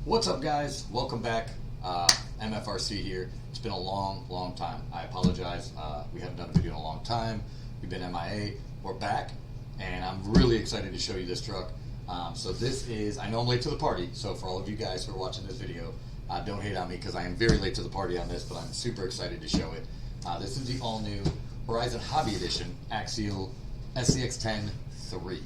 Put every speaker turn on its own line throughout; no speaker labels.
What's up, guys? Welcome back. MFRC here. It's been a long time. I apologize. We haven't done a video in a long time. We've been MIA. We're back, and I'm really excited to show you this truck. So this is, I know I'm late to the party, so for all of you guys who are watching this video, don't hate on me because I am very late to the party on this, but I'm super excited to show it. This is the all-new Horizon Hobby Edition Axial SCX10-3.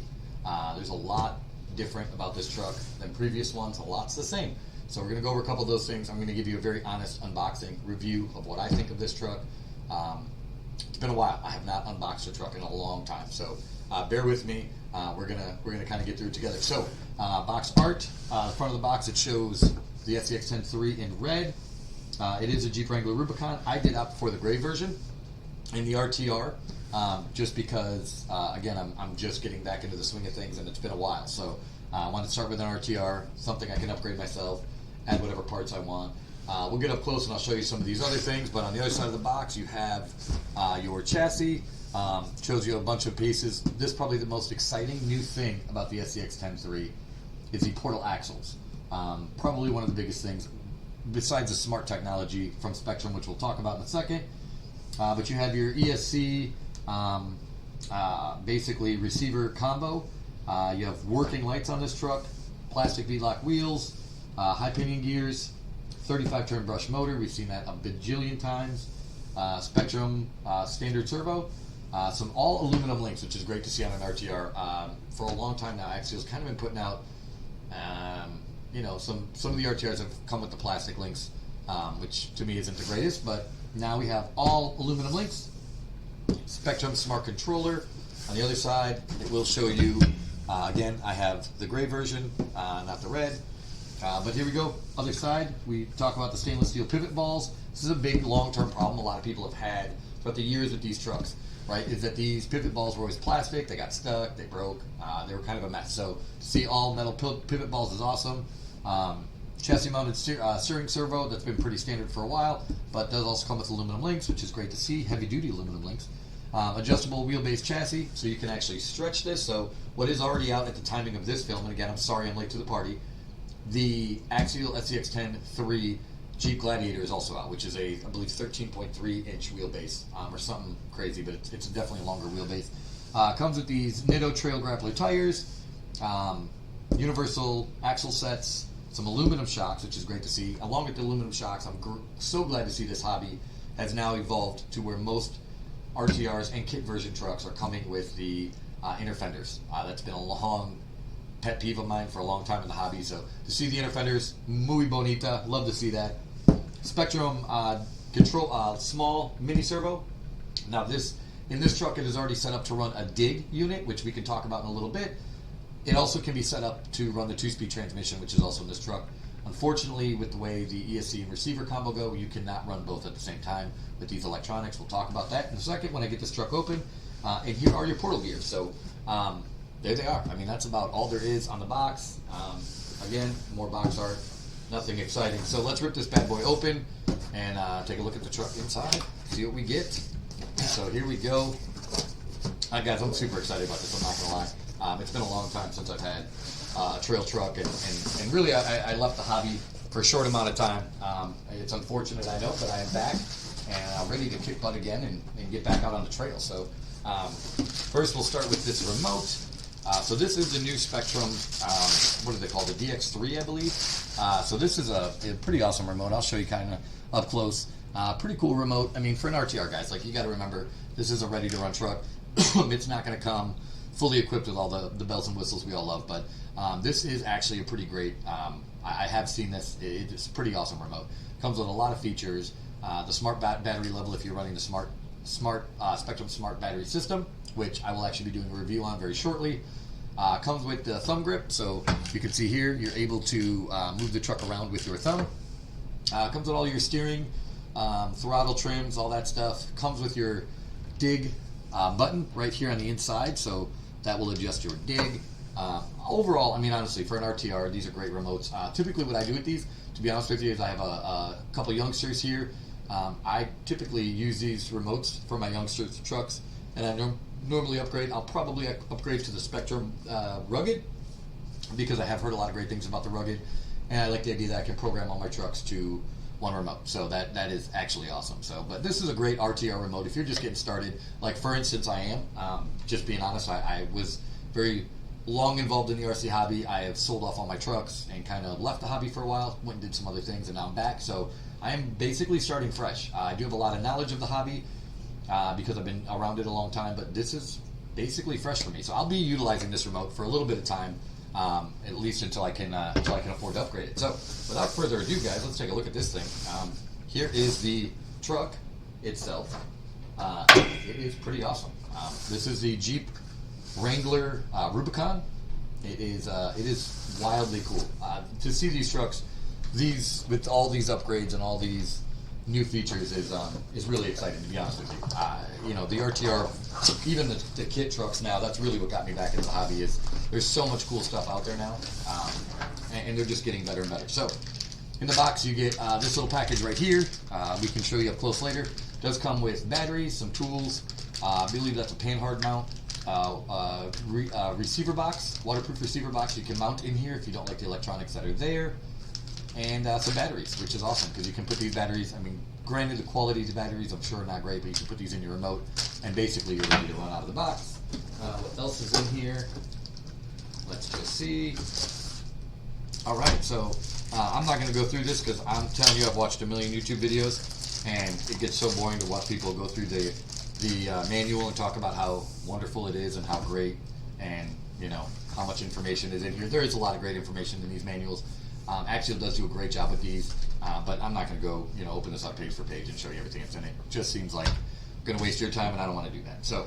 There's a lot different about this truck than previous ones. A lot's the same. So we're going to go over a couple of those things. I'm going to give you a very honest unboxing review of what I think of this truck. It's been a while. I have not unboxed a truck in a long time, so bear with me. We're gonna kind of get through it together. So box art, the front of the box, it shows the SCX10-3 in red. It is a Jeep Wrangler Rubicon. I did opt for the gray version in the RTR. Just because, again, I'm just getting back into the swing of things, and it's been a while. So I want to start with an RTR, something I can upgrade myself, add whatever parts I want. We'll get up close and I'll show you some of these other things, but on the other side of the box you have your chassis. Shows you a bunch of pieces. This is probably the most exciting new thing about the SCX10-3 is the portal axles. Probably one of the biggest things, besides the smart technology from Spectrum, which we'll talk about in a second. But you have your ESC, basically receiver combo. You have working lights on this truck, plastic V-lock wheels, high pinion gears, 35 turn brush motor. We've seen that a bajillion times. Spectrum standard servo. Some all aluminum links, which is great to see on an RTR. For a long time now, Axial's kind of been putting out, you know, some of the RTRs have come with the plastic links, which to me isn't the greatest, but now we have all aluminum links. Spectrum Smart Controller. On the other side, it will show you, again, I have the gray version, not the red. But here we go. Other side, we talk about the stainless steel pivot balls. This is a big long-term problem a lot of people have had throughout the years with these trucks, right? Is that these pivot balls were always plastic, they got stuck, they broke, they were kind of a mess. So to see all metal pivot balls is awesome. Chassis mounted steering servo, that's been pretty standard for a while, but does also come with aluminum links, which is great to see, heavy duty aluminum links. Adjustable wheelbase chassis, so you can actually stretch this. So what is already out at the timing of this film, and again, I'm sorry I'm late to the party, the Axial SCX10-3 Jeep Gladiator is also out, which is a, I believe, 13.3 inch wheelbase, or something crazy, but it's definitely a longer wheelbase. Comes with these Nitto Trail Grappler tires, universal axle sets, some aluminum shocks, which is great to see. Along with the aluminum shocks, I'm so glad to see this hobby has now evolved to where most RTRs and kit version trucks are coming with the inner fenders. That's been a long pet peeve of mine for a long time in the hobby. So to see the inner fenders, muy bonita, love to see that. Spectrum control, small mini servo. Now in this truck, it is already set up to run a dig unit, which we can talk about in a little bit. It also can be set up to run the 2-speed transmission, which is also in this truck. Unfortunately, with the way the ESC and receiver combo go, you cannot run both at the same time with these electronics. We'll talk about that in a second when I get this truck open. And here are your portal gears. So there they are. I mean, that's about all there is on the box. Again, more box art, nothing exciting. So let's rip this bad boy open and take a look at the truck inside, see what we get. So here we go. Guys, I'm super excited about this, I'm not gonna lie. It's been a long time since I've had a trail truck, and really I left the hobby for a short amount of time. It's unfortunate, I know, but I am back and I'm ready to kick butt again and get back out on the trail. So first we'll start with this remote. So this is the new Spectrum, what do they call the DX3, I believe. So this is a pretty awesome remote. I'll show you kind of up close. Pretty cool remote. I mean, for an RTR, guys, like, you got to remember, this is a ready-to-run truck. It's not going to come fully equipped with all the bells and whistles we all love, but this is actually a pretty great, I have seen this, it's a pretty awesome remote. Comes with a lot of features, the smart battery level if you're running the Spectrum Smart Battery System, which I will actually be doing a review on very shortly. Comes with the thumb grip, so you can see here, you're able to move the truck around with your thumb. Comes with all your steering, throttle trims, all that stuff. Comes with your dig button right here on the inside, so that will adjust your dig. Overall, I mean, honestly, for an RTR, these are great remotes. Typically what I do with these, to be honest with you, is I have a couple youngsters here. I typically use these remotes for my youngsters' trucks, and I normally upgrade. I'll probably upgrade to the Spectrum Rugged, because I have heard a lot of great things about the Rugged. and I like the idea that I can program all my trucks to one remote. So that is actually awesome. So, but this is a great RTR remote if you're just getting started. Like for instance, I am just being honest. I was very long involved in the RC hobby. I have sold off all my trucks and kind of left the hobby for a while, went and did some other things, and now I'm back. So I am basically starting fresh. I do have a lot of knowledge of the hobby because I've been around it a long time, but this is basically fresh for me. So I'll be utilizing this remote for a little bit of time, at least until I can afford to upgrade it. So without further ado, guys, let's take a look at this thing. Here is the truck itself. It is pretty awesome. This is the Jeep Wrangler Rubicon. It is wildly cool to see these trucks, these with all these upgrades and all these new features is really exciting, to be honest with you. You know, the RTR, even the kit trucks now, that's really what got me back into the hobby. Is there's so much cool stuff out there now, and they're just getting better and better. So in the box you get this little package right here. We can show you up close later. It does come with batteries, some tools. I believe that's a panhard mount. Receiver box, waterproof receiver box you can mount in here if you don't like the electronics that are there, and some batteries, which is awesome because you can put these batteries, I mean, granted the quality of the batteries I'm sure are not great, but you can put these in your remote and basically you're ready to run out of the box. What else is in here? Let's just see. Alright, so I'm not going to go through this because I'm telling you I've watched a million YouTube videos and it gets so boring to watch people go through the manual and talk about how wonderful it is and how great and you know how much information is in here. There is a lot of great information in these manuals. Axial does do a great job with these, but I'm not going to go open this up page for page and show you everything that's in it. It just seems like I'm going to waste your time and I don't want to do that. So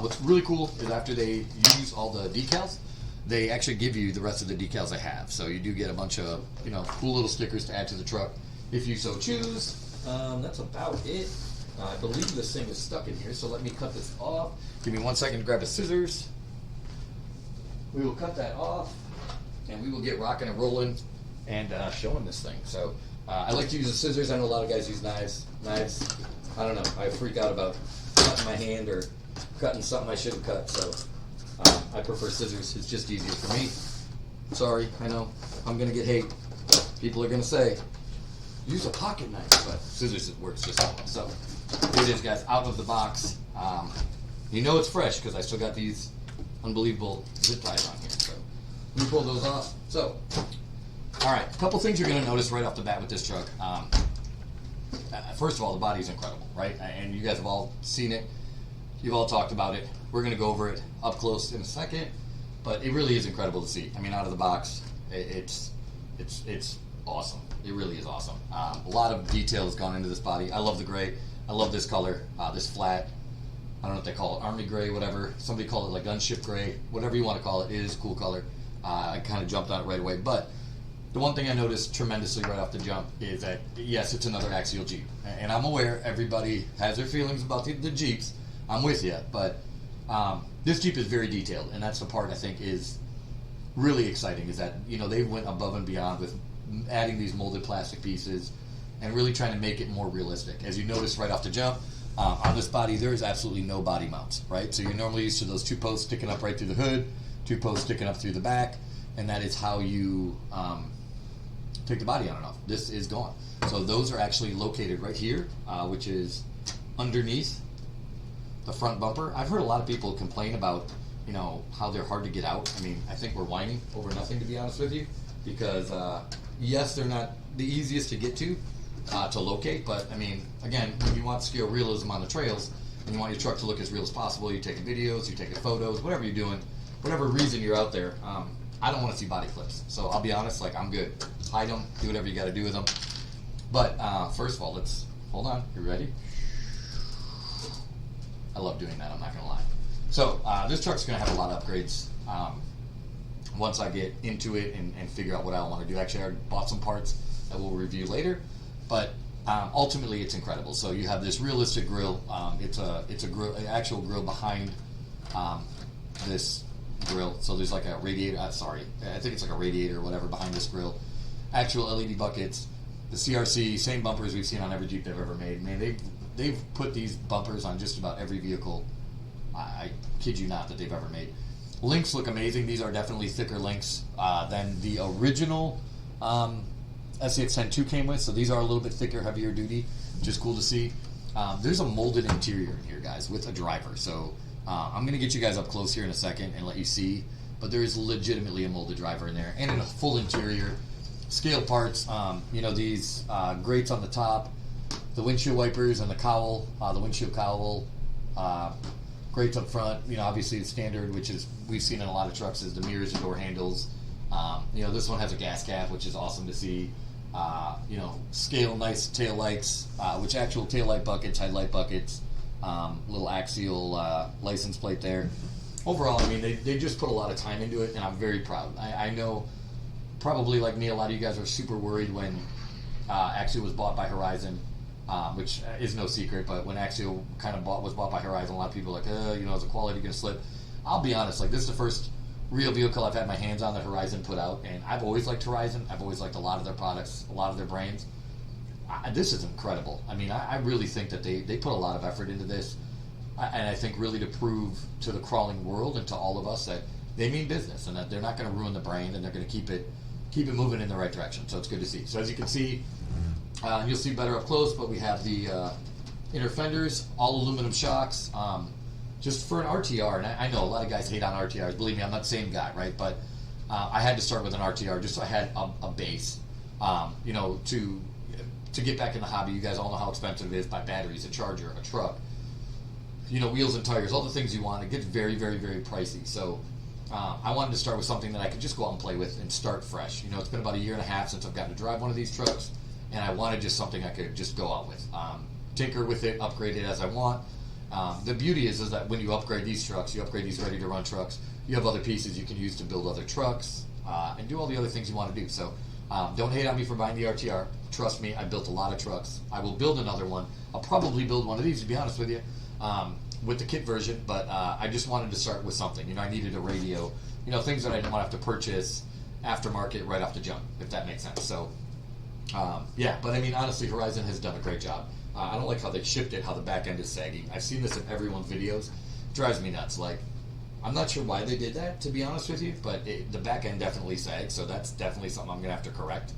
what's really cool is after they use all the decals, they actually give you the rest of the decals they have. So you do get a bunch of cool little stickers to add to the truck if you so choose. That's about it. I believe this thing is stuck in here, so let me cut this off. Give me 1 second to grab the scissors. We will cut that off, and we will get rocking and rolling and showing this thing. So I like to use the scissors. I know a lot of guys use knives. Knives, I don't know. I freak out about cutting my hand or cutting something I shouldn't cut, so I prefer scissors. It's just easier for me. Sorry, I know I'm going to get hate. People are going to say, use a pocket knife, but scissors works just as well. So here it is, guys, out of the box. You know it's fresh because I still got these unbelievable zip ties on here. So let me pull those off. So, all right, a couple things you're going to notice right off the bat with this truck. First of all, the body is incredible, right? And you guys have all seen it. You've all talked about it. We're going to go over it up close in a second, but it really is incredible to see. I mean, out of the box, it's awesome. It really is awesome. A lot of detail has gone into this body. I love the gray. I love this color, this flat, I don't know what they call it, army gray, whatever. Somebody call it like gunship gray, whatever you want to call it. It is a cool color. I kind of jumped on it right away. But the one thing I noticed tremendously right off the jump is that, yes, it's another axial Jeep. And I'm aware everybody has their feelings about the Jeeps. I'm with you. But this Jeep is very detailed. And that's the part I think is really exciting, is that, they went above and beyond with adding these molded plastic pieces and really trying to make it more realistic. As you notice right off the jump, on this body there is absolutely no body mounts, right? So you're normally used to those two posts sticking up right through the hood, two posts sticking up through the back, and that is how you take the body on and off. This is gone. So those are actually located right here, which is underneath the front bumper. I've heard a lot of people complain about how they're hard to get out. I mean, I think we're whining over nothing, to be honest with you, because yes, they're not the easiest to get to locate, but I mean, again, when you want scale realism on the trails and you want your truck to look as real as possible, you're taking videos, you're taking photos, whatever you're doing, whatever reason you're out there, I don't want to see body clips. So I'll be honest, I'm good. Hide them, do whatever you got to do with them. But first of all, let's hold on. You ready? I love doing that, I'm not gonna lie. So this truck's gonna have a lot of upgrades once I get into it and figure out what I want to do. Actually, I already bought some parts that we'll review later, but ultimately it's incredible. So you have this realistic grill. It's a grill, an actual grill behind this grill. So there's like a radiator. I think it's like a radiator or whatever behind this grill. Actual LED buckets. The CRC, same bumpers we've seen on every Jeep they've ever made. Man, they've put these bumpers on just about every vehicle. I kid you not that they've ever made. Links look amazing. These are definitely thicker links than the original SCX10-2 came with, so these are a little bit thicker, heavier duty, which is cool to see. There's a molded interior in here, guys, with a driver. So I'm going to get you guys up close here in a second and let you see, but there is legitimately a molded driver in there, and in a full interior. Scale parts, you know, these grates on the top, the windshield wipers and the cowl, the windshield cowl, grates up front. You know, obviously the standard, which is we've seen in a lot of trucks, is the mirrors and door handles. You know, this one has a gas cap, which is awesome to see. You know, scale nice tail lights, which actual tail light buckets, headlight buckets, little axial license plate there. Overall, I mean, they just put a lot of time into it, and I'm very proud. I know, probably like me, a lot of you guys are super worried when Axial was bought by Horizon, which is no secret, but when Axial kind of was bought by Horizon, a lot of people are like, you know, is the quality going to slip? I'll be honest, like, this is the first real vehicle I've had my hands on that Horizon put out, and I've always liked Horizon. I've always liked a lot of their products, a lot of their brands. This is incredible. I mean, I really think that they put a lot of effort into this, and I think really to prove to the crawling world and to all of us that they mean business and that they're not going to ruin the brand, and they're going to keep it moving in the right direction. So it's good to see. So as you can see, you'll see better up close, but we have the inner fenders, all aluminum shocks. Just for an RTR, and I know a lot of guys hate on RTRs. Believe me, I'm not the same guy, right? But I had to start with an RTR just so I had a base. You know, to get back in the hobby, you guys all know how expensive it is: buy batteries, a charger, a truck, you know, wheels and tires, all the things you want. It gets very, very, very pricey. So I wanted to start with something that I could just go out and play with and start fresh. You know, it's been about 1.5 years since I've gotten to drive one of these trucks, and I wanted just something I could just go out with, tinker with it, upgrade it as I want. The beauty is that when you upgrade these trucks, you upgrade these ready-to-run trucks, you have other pieces you can use to build other trucks and do all the other things you want to do. So don't hate on me for buying the RTR. Trust me, I built a lot of trucks. I will build another one. I'll probably build one of these, to be honest with you, with the kit version, but I just wanted to start with something. You know, I needed a radio, you know, things that I didn't want to have to purchase aftermarket right off the jump, if that makes sense. So, yeah, but I mean, honestly, Horizon has done a great job. I don't like how they shipped it, how the back end is sagging. I've seen this in everyone's videos. It drives me nuts. Like, I'm not sure why they did that, to be honest with you, but the back end definitely sags, so that's definitely something I'm going to have to correct.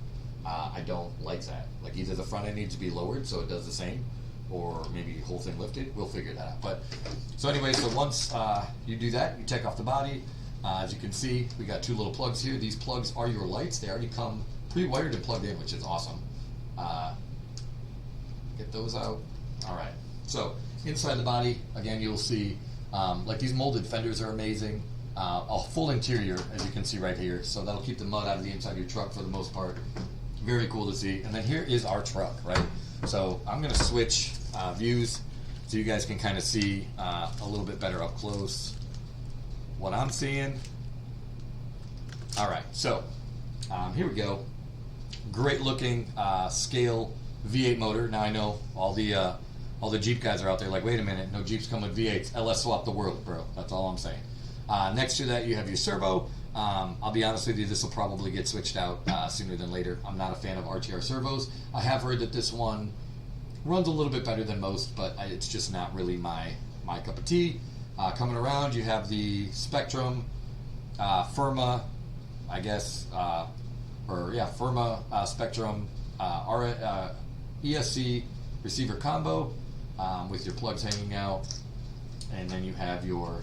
I don't like that. Like, either the front end needs to be lowered so it does the same, or maybe the whole thing lifted. We'll figure that out. But so anyway, so once you do that, you take off the body. As you can see, we got 2 little plugs here. These plugs are your lights. They already come pre-wired and plugged in, which is awesome. Get those out. All right. So inside the body, again, you'll see like these molded fenders are amazing. A full interior, as you can see right here. So that'll keep the mud out of the inside of your truck for the most part. Very cool to see. And then here is our truck, right? So I'm going to switch views so you guys can kind of see a little bit better up close what I'm seeing. All right. So here we go. Great looking scale V8 motor. Now I know all the Jeep guys are out there like, wait a minute, no Jeeps come with V8s. LS swap the world, bro. That's all I'm saying. Next to that, you have your servo. I'll be honest with you, this will probably get switched out sooner than later. I'm not a fan of RTR servos. I have heard that this one runs a little bit better than most, but it's just not really my cup of tea. Coming around, you have the Spectrum Firma, I guess, Firma Spectrum ESC receiver combo with your plugs hanging out, and then you have your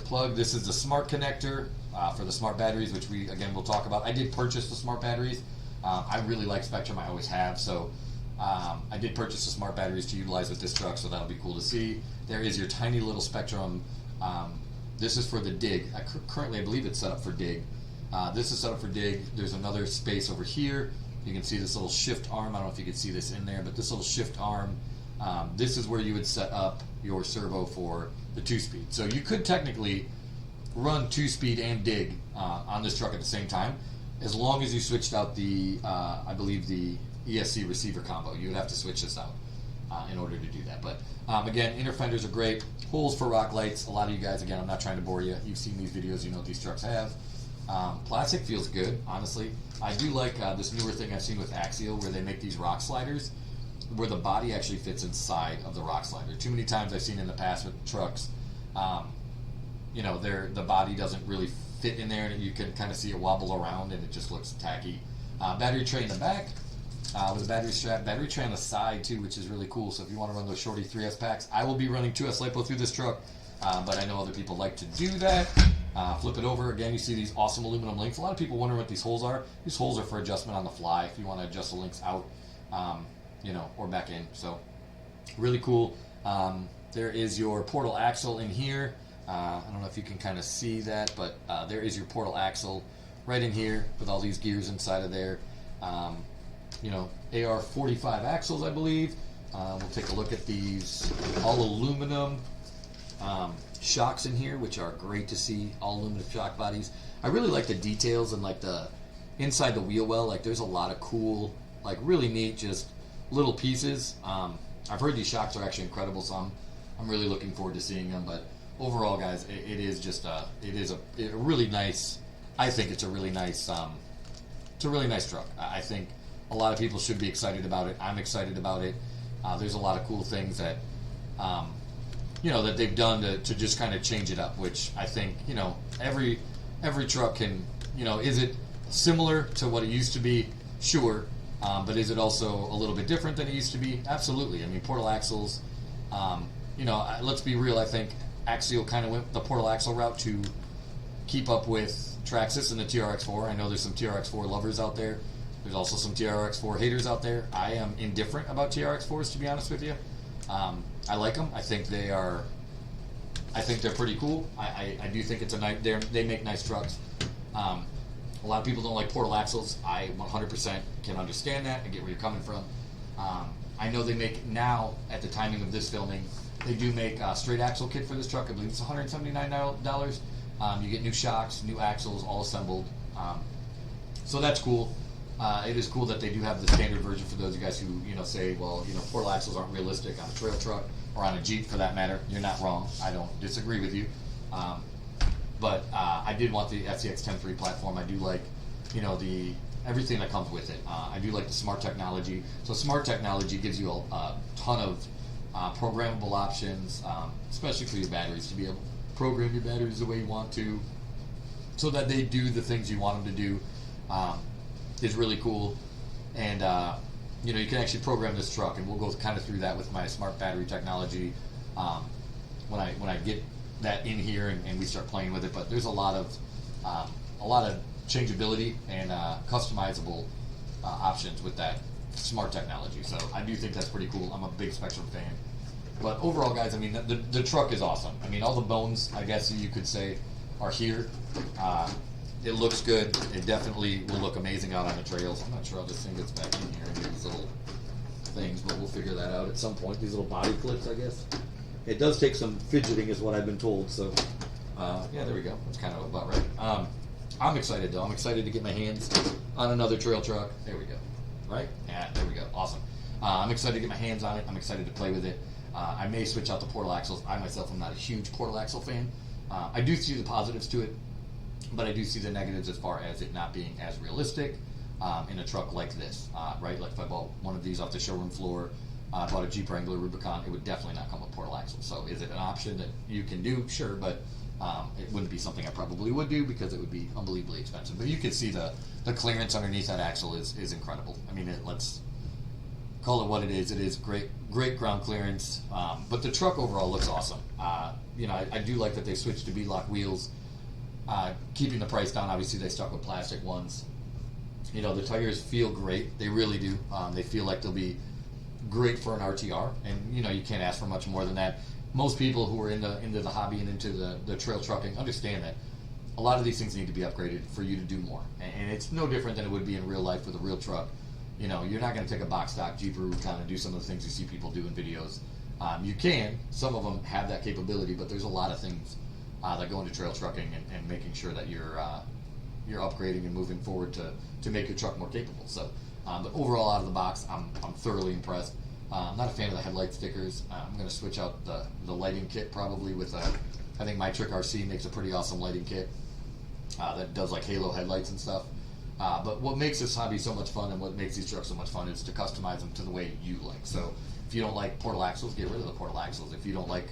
plug. This is the smart connector for the smart batteries, which we'll talk about. I did purchase the smart batteries. I really like Spectrum. I always have. So I did purchase the smart batteries to utilize with this truck, so that'll be cool to see. There is your tiny little Spectrum. This is for the dig. Currently, I believe it's set up for dig. This is set up for dig. There's another space over here. You can see this little shift arm. I don't know if you can see this in there, but this little shift arm, this is where you would set up your servo for the 2-speed. So you could technically run 2-speed and dig on this truck at the same time, as long as you switched out the, I believe, the ESC receiver combo. You would have to switch this out in order to do that. But again, inner fenders are great. Holes for rock lights. A lot of you guys, again, I'm not trying to bore you. You've seen these videos. You know what these trucks have. Plastic feels good, honestly. I do like this newer thing I've seen with Axial, where they make these rock sliders, where the body actually fits inside of the rock slider. Too many times I've seen in the past with trucks, you know, the body doesn't really fit in there, and you can kind of see it wobble around, and it just looks tacky. Battery tray in the back with a battery strap. Battery tray on the side too, which is really cool. So if you want to run those shorty 3S packs, I will be running 2S LiPo through this truck, but I know other people like to do that. Flip it over. Again, you see these awesome aluminum links. A lot of people wonder what these holes are. These holes are for adjustment on the fly if you want to adjust the links out, or back in. So really cool. There is your portal axle in here. I don't know if you can kind of see that, but there is your portal axle right in here with all these gears inside of there. AR45 axles, I believe. We'll take a look at these all aluminum shocks in here, which are great to see. All aluminum shock bodies. I really like the details and like the inside the wheel well. Like there's a lot of cool, like really neat, just little pieces. I've heard these shocks are actually incredible, so I'm really looking forward to seeing them. But overall, guys, it is just a really nice. I think it's a really nice. It's a really nice truck. I think a lot of people should be excited about it. I'm excited about it. There's a lot of cool things that that they've done to just kind of change it up, which I think every truck can. Is it similar to what it used to be? Sure. But is it also a little bit different than it used to be? Absolutely. I mean, portal axles, let's be real. I think Axial kind of went the portal axle route to keep up with Traxxas and the TRX4. I know there's some TRX4 lovers out there. There's also some TRX4 haters out there. I am indifferent about TRX4s, to be honest with you. I like them. I think they're pretty cool. I do think it's they make nice trucks. A lot of people don't like portal axles. I 100% can understand that. I get where you're coming from. I know they make now, at the timing of this filming, they do make a straight axle kit for this truck. I believe it's $179. You get new shocks, new axles, all assembled. So that's cool. It is cool that they do have the standard version for those of you guys who say, well, portal axles aren't realistic on a trail truck or on a Jeep for that matter. You're not wrong. I don't disagree with you. But I did want the SCX10.3 platform. I do like, the everything that comes with it. I do like the smart technology. So smart technology gives you a ton of programmable options, especially for your batteries, to be able to program your batteries the way you want to, so that they do the things you want them to do. Is really cool. And you can actually program this truck, and we'll go kind of through that with my smart battery technology when I get that in here and we start playing with it. But there's a lot of changeability and customizable options with that smart technology. So I do think that's pretty cool. I'm a big Spectrum fan. But overall, guys, I mean, the truck is awesome. I mean, all the bones, I guess you could say, are here. It looks good. It definitely will look amazing out on the trails. I'm not sure how this thing gets back in here into these little things, but we'll figure that out at some point. These little body clips, I guess. It does take some fidgeting, is what I've been told. So, yeah, there we go. That's kind of about right. I'm excited, though. I'm excited to get my hands on another trail truck. There we go. Right? Yeah, there we go. Awesome. I'm excited to get my hands on it. I'm excited to play with it. I may switch out the portal axles. I myself am not a huge portal axle fan. I do see the positives to it, but I do see the negatives as far as it not being as realistic in a truck like this, right? Like if I bought one of these off the showroom floor, bought a Jeep Wrangler Rubicon, it would definitely not come with portal axles. So is it an option that you can do? Sure, but it wouldn't be something I probably would do because it would be unbelievably expensive. But you can see the clearance underneath that axle is incredible. I mean, let's call it what it is. It is great ground clearance, but the truck overall looks awesome. I do like that they switched to beadlock wheels. Keeping the price down, obviously they stuck with plastic ones. The tires feel great. They really do. They feel like they'll be great for an RTR, and you can't ask for much more than that. Most people who are into the hobby and into the trail trucking understand that a lot of these things need to be upgraded for you to do more. And it's no different than it would be in real life with a real truck. You're not going to take a box stock Jeep or Rubicon and do some of the things you see people do in videos. You can. Some of them have that capability, but there's a lot of things that go into trail trucking and making sure that you're upgrading and moving forward to make your truck more capable. So, but overall, out of the box, I'm thoroughly impressed. I'm not a fan of the headlight stickers. I'm going to switch out the lighting kit probably with I think My Trick RC makes a pretty awesome lighting kit that does like halo headlights and stuff. But what makes this hobby so much fun and what makes these trucks so much fun is to customize them to the way you like. So if you don't like portal axles, get rid of the portal axles. If you don't like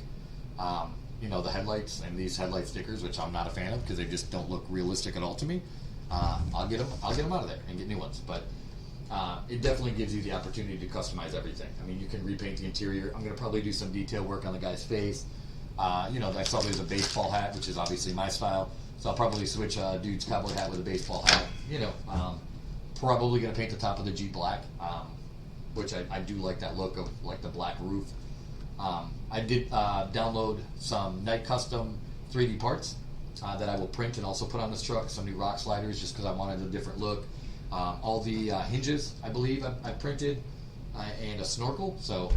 the headlights and these headlight stickers, which I'm not a fan of because they just don't look realistic at all to me, I'll get them out of there and get new ones. But it definitely gives you the opportunity to customize everything. I mean, you can repaint the interior. I'm going to probably do some detail work on the guy's face. You know, I saw there's a baseball hat, which is obviously my style. So I'll probably switch a dude's cowboy hat with a baseball hat. You know, probably going to paint the top of the Jeep black, which I do like that look of like the black roof. I did download some Night Custom 3D parts that I will print and also put on this truck. Some new rock sliders just because I wanted a different look. All the hinges, I believe, I printed, and a snorkel. So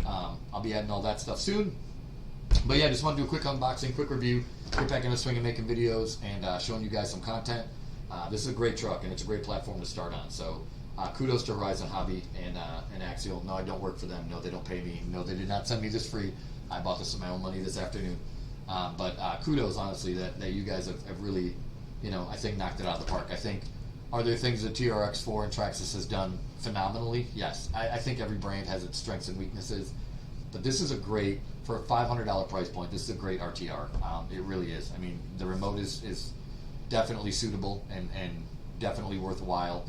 I'll be adding all that stuff soon. But yeah, just want to do a quick unboxing, quick review, get back in the swing of making videos and showing you guys some content. This is a great truck and it's a great platform to start on. So kudos to Horizon Hobby and Axial. No, I don't work for them. No, they don't pay me. No, they did not send me this free. I bought this with my own money this afternoon. But kudos, honestly, that you guys have really, you know, I think knocked it out of the park. I think, are there things that TRX4 and Traxxas has done phenomenally? Yes. I think every brand has its strengths and weaknesses. But this is a great, for a $500 price point, this is a great RTR. It really is. I mean, the remote is definitely suitable and definitely worthwhile.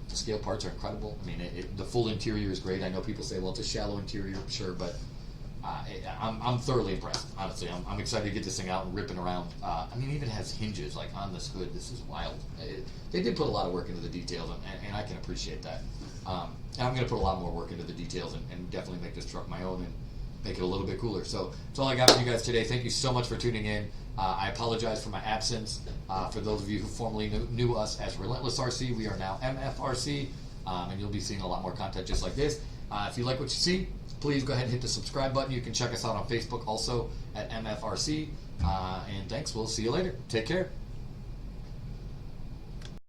The scale parts are incredible. I mean, the full interior is great. I know people say, well, it's a shallow interior, sure, but I'm thoroughly impressed, honestly. I'm excited to get this thing out and ripping around. I mean, it even has hinges, like, on this hood. This is wild. They did put a lot of work into the details, and I can appreciate that. And I'm going to put a lot more work into the details and definitely make this truck my own and make it a little bit cooler. So that's all I got for you guys today. Thank you so much for tuning in. I apologize for my absence. For those of you who formerly knew us as Relentless RC, we are now MFRC, and you'll be seeing a lot more content just like this. If you like what you see, please go ahead and hit the subscribe button. You can check us out on Facebook also at MFRC. And thanks. We'll see you later. Take care.